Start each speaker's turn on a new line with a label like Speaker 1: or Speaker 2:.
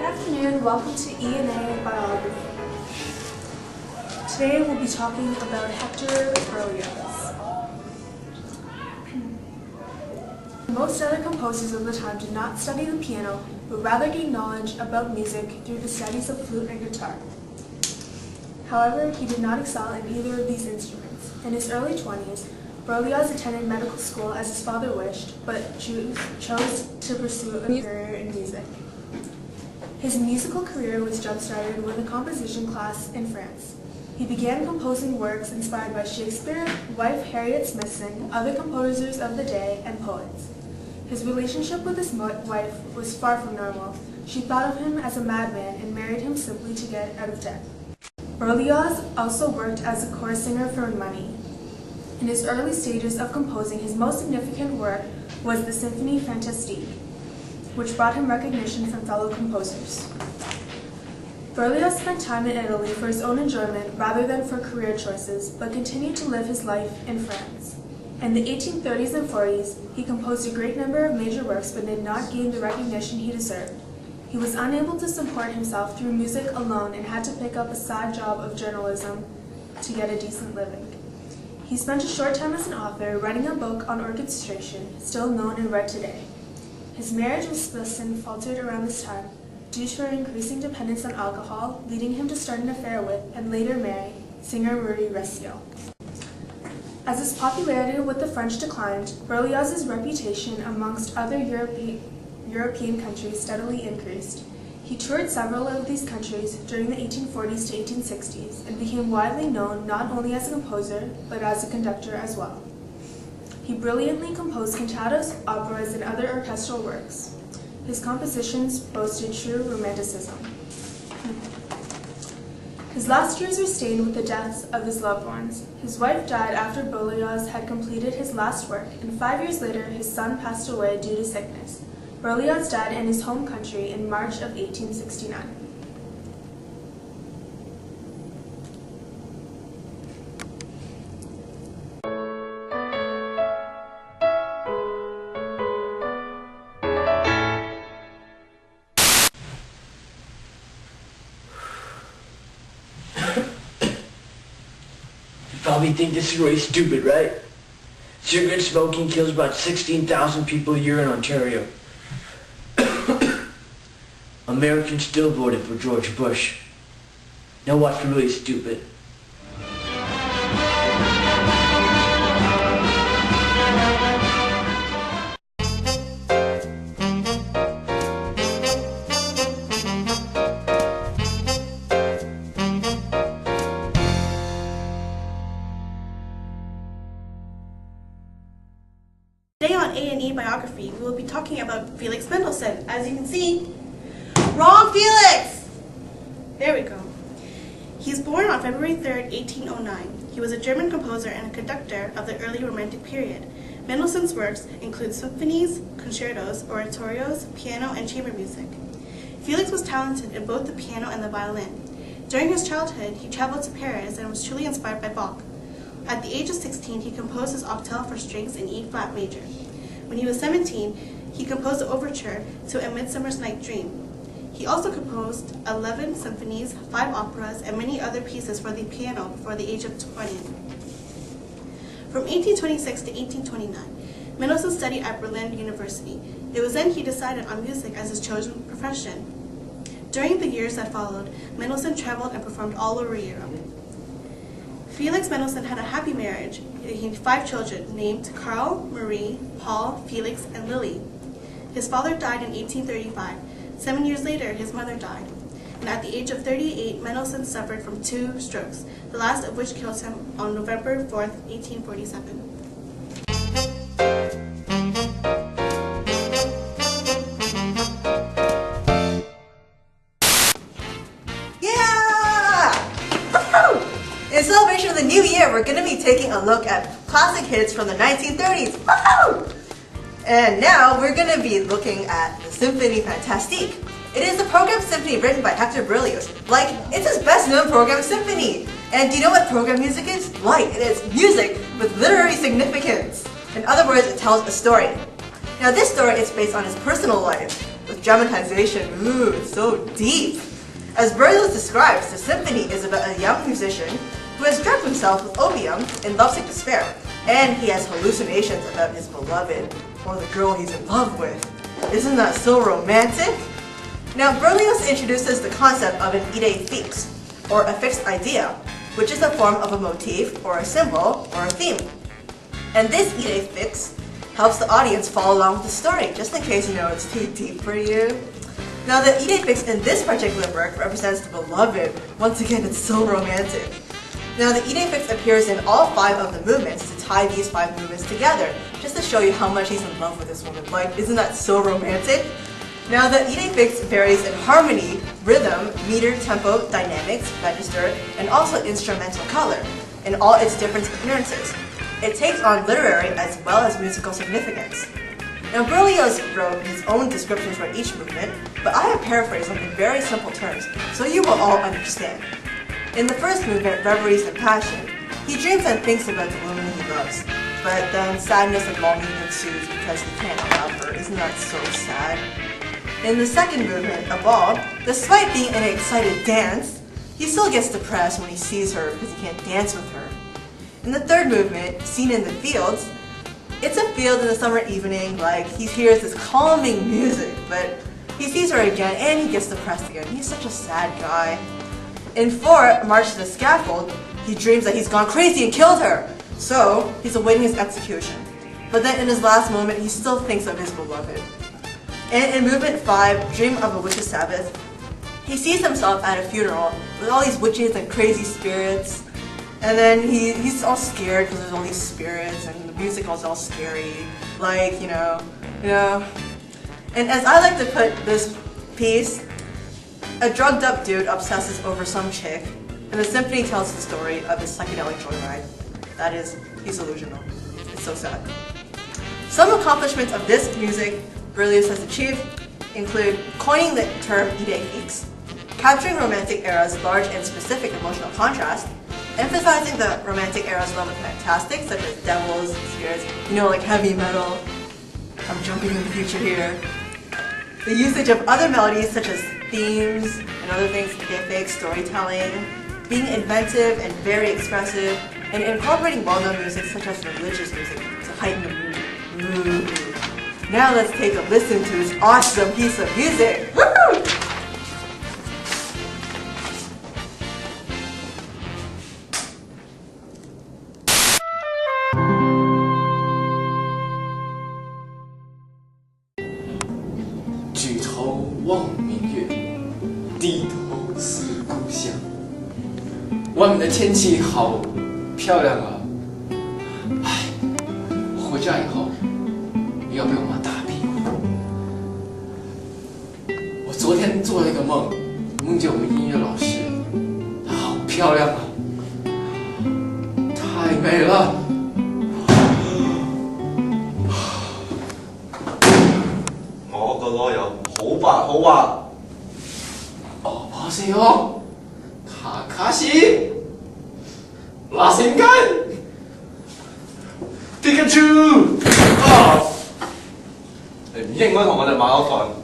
Speaker 1: Good afternoon, welcome to E&A Biography. Today we'll be talking about Hector Berlioz. Most other composers of the time did not study the piano, but rather gained knowledge about music through the studies of flute and guitar. However, he did not excel in either of these instruments. In his early 20s, Berlioz attended medical school as his father wished, but chose to pursue a career in music. His musical career was jump-started with a composition class in France. He began composing works inspired by Shakespeare, wife Harriet Smithson, other composers of the day, and poets. His relationship with his wife was far from normal. She thought of him as a madman and married him simply to get out of debt. Berlioz also worked as a chorus singer for money. In his early stages of composing, his most significant work was the Symphonie Fantastique, which brought him recognition from fellow composers. Berlioz spent time in Italy for his own enjoyment rather than for career choices, but continued to live his life in France. In the 1830s and 40s, he composed a great number of major works but did not gain the recognition he deserved. He was unable to support himself through music alone and had to pick up a side job of journalism to get a decent living. He spent a short time as an author, writing a book on orchestration, still known and read today. His marriage with Smithson faltered around this time due to her increasing dependence on alcohol, leading him to start an affair with and later marry singer Marie Reciel. As his popularity with the French declined, Berlioz's reputation amongst other European countries steadily increased. He toured several of these countries during the 1840s to 1860s and became widely known not only as a composer, but as a conductor as well. He brilliantly composed cantatas, operas, and other orchestral works. His compositions boasted true romanticism. His last years were stained with the deaths of his loved ones. His wife died after Berlioz had completed his last work, and 5 years later his son passed away due to sickness. Berlioz died in his home country in March of 1869.
Speaker 2: You probably think this is really stupid, right? Cigarette smoking kills about 16,000 people a year in Ontario. Americans still voted for George Bush. Now what's really stupid?
Speaker 3: Today on A&E Biography, we will be talking about Felix Mendelssohn. As you can see, wrong Felix! There we go. He was born on February 3rd, 1809. He was a German composer and a conductor of the early Romantic period. Mendelssohn's works include symphonies, concertos, oratorios, piano, and chamber music. Felix was talented in both the piano and the violin. During his childhood, he traveled to Paris and was truly inspired by Bach. At the age of 16, he composed his octave for strings in E-flat major. When he was 17, he composed the overture to A Midsummer's Night Dream. He also composed 11 symphonies, 5 operas, and many other pieces for the piano before the age of 20. From 1826 to 1829, Mendelssohn studied at Berlin University. It was then he decided on music as his chosen profession. During the years that followed, Mendelssohn traveled and performed all over Europe. Felix Mendelssohn had a happy marriage. He had 5 children named Carl, Marie, Paul, Felix, and Lily. His father died in 1835. 7 years later, his mother died. And at the age of 38, Mendelssohn suffered from 2 strokes, the last of which killed him on November 4th, 1847.
Speaker 4: In celebration of the new year, we're going to be taking a look at classic hits from the 1930s. Woohoo! And now we're going to be looking at the Symphonie Fantastique. It is a programmed symphony written by Hector Berlioz. Like, it's his best known programmed symphony. And do you know what programmed music is? Like, it is music with literary significance. In other words, it tells a story. Now this story is based on his personal life, with dramatization, ooh, it's so deep. As Berlioz describes, the symphony is about a young musician who has drugged himself with opium in lovesick despair, and he has hallucinations about his beloved, or the girl he's in love with. Isn't that so romantic? Now, Berlioz introduces the concept of an idée fixe, or a fixed idea, which is a form of a motif, or a symbol, or a theme. And this idée fixe helps the audience follow along with the story, just in case it's too deep for you. Now, the idée fixe in this particular work represents the beloved. Once again, it's so romantic. Now, the idée fixe appears in all 5 of the movements to tie these 5 movements together, just to show you how much he's in love with this woman. Like, isn't that so romantic? Now, the idée fixe varies in harmony, rhythm, meter, tempo, dynamics, register, and also instrumental color, in all its different appearances. It takes on literary as well as musical significance. Now, Berlioz wrote his own descriptions for each movement, but I have paraphrased them in very simple terms, so you will all understand. In the first movement, Reveries and Passion, he dreams and thinks about the woman he loves, but then sadness and longing ensues because he can't love her. Isn't that so sad? In the second movement, A Ball, despite being in an excited dance, he still gets depressed when he sees her because he can't dance with her. In the third movement, Scene in the Fields, it's a field in a summer evening, like he hears this calming music, but he sees her again and he gets depressed again. He's such a sad guy. In 4, March to the Scaffold, he dreams that he's gone crazy and killed her, so he's awaiting his execution. But then in his last moment, he still thinks of his beloved. And in movement 5, Dream of a Witch's Sabbath, he sees himself at a funeral with all these witches and crazy spirits. And then he's all scared because there's all these spirits and the music was all scary. Like, you know. And as I like to put this piece, a drugged up dude obsesses over some chick, and the symphony tells the story of his psychedelic joyride. That is, he's delusional. It's so sad. Some accomplishments of this music Berlioz has achieved include coining the term idée fixe, capturing romantic era's large and specific emotional contrast, emphasizing the romantic era's love of fantastic, such as devils, spirits, like heavy metal. I'm jumping in the future here. The usage of other melodies, such as themes and other things, idée fixe, storytelling, being inventive and very expressive, and incorporating well-known music, such as religious music, to heighten the mood. Ooh. Now let's take a listen to this awesome piece of music. Woo!
Speaker 5: 举头望明月，低头思故乡。外面的天气好漂亮啊！唉，回家以后要被我妈打屁股。我昨天做了一个梦，梦见我们音乐老师，她好漂亮啊，太美了。
Speaker 6: 我個囉柚好白好滑。
Speaker 5: 哦，卡卡西，拉辛干，皮卡丘。
Speaker 6: 你唔應該同我哋買嗰份。